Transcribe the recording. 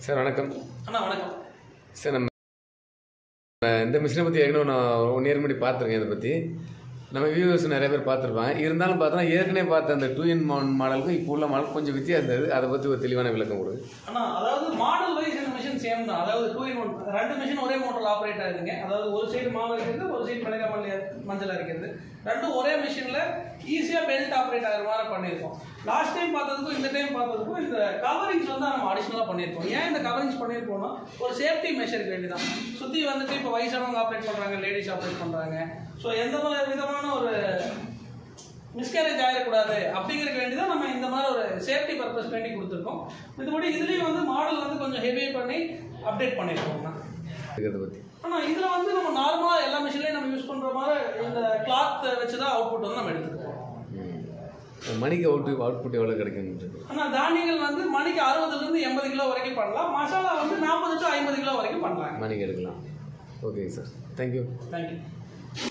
Sir வணக்கம். அண்ணா வணக்கம் sir, நம்ம இந்த மிஷினை பற்றி ஏற்கனவே நான் 1 இயர் முன்னாடி பார்த்துருக்கேன். இதை பற்றி நம்ம வியூவர்ஸ் நிறைய பேர் பார்த்துருப்பாங்க. இருந்தாலும் பார்த்தோன்னா ஏற்கனவே பார்த்த அந்த 2-in-1 மாடலுக்கும் இப்போ உள்ள மாடல் கொஞ்சம் வித்தியாசம் இருந்தது. அதை பற்றி ஒரு தெளிவான விளக்கம் கொடுங்க. அண்ணா. அதாவது மாடல் வைஸ் இந்த மிஷின் சேம் தான். அதாவது 2-in-1 2 மிஷின் ஒரே மோட்டரில் ஆப்ரேட் ஆகுதுங்க. அதாவது ஒரு சைடு மாவு இருக்கிறது, ஒரு சைடு மிளகா மஞ்சள் இருக்கிறது. ரெண்டும் ஒரே மிஷினில் ஈஸியாக பெல்ட் ஆப்ரேட் ஆகிற மாதிரி பண்ணியிருக்கோம். லாஸ்ட் டைம் பார்த்ததுக்கும் இந்த டைம் பார்த்ததுக்கும் இந்த கவரிங்ஸ் வந்து நம்ம அடிஷ்னலாக பண்ணியிருக்கோம். ஏன் இந்த கவரிங்ஸ் பண்ணியிருக்கோம்னா ஒரு சேஃப்டி மெஷருக்கு வேண்டி தான். சுற்றி வந்துட்டு இப்போ வயசானவங்க ஆப்ரேட் பண்ணுறாங்க, லேடிஸ் ஆப்ரேட் பண்ணுறாங்க. ஸோ எந்த மாதிரி விதமான ஒரு மிஸ்கேரேஜ் ஆகிடக்கூடாது அப்படிங்கிறதுக்கு வேண்டி தான் நம்ம இந்த மாதிரி ஒரு சேஃப்டி பர்பஸ் வேண்டி கொடுத்துருக்கோம். இதுபடி இதுலேயும் வந்து மாடல் வந்து கொஞ்சம் ஹெவி பண்ணி அப்டேட் பண்ணியிருக்கோம்னா இதை பற்றி ஆனால் இதில் வந்து நம்ம நார்மலாக எல்லா மிஷின்லையும் நம்ம யூஸ் பண்ணுற மாதிரி இந்த கிளாத் வச்சு தான் அவுட்புட் வந்து நம்ம எடுத்துக்கிறோம். மணிக்கு அவுட்புட் எவ்வளோ கிடைக்கும்? ஆனால் தானியங்கள் வந்து மணிக்கு 60லேருந்து 80 கிலோ வரைக்கும் பண்ணலாம். மசாலா வந்து 40 to 50 கிலோ வரைக்கும் பண்ணலாம். மணிக்கு எடுக்கலாம். Okay sir, thank you.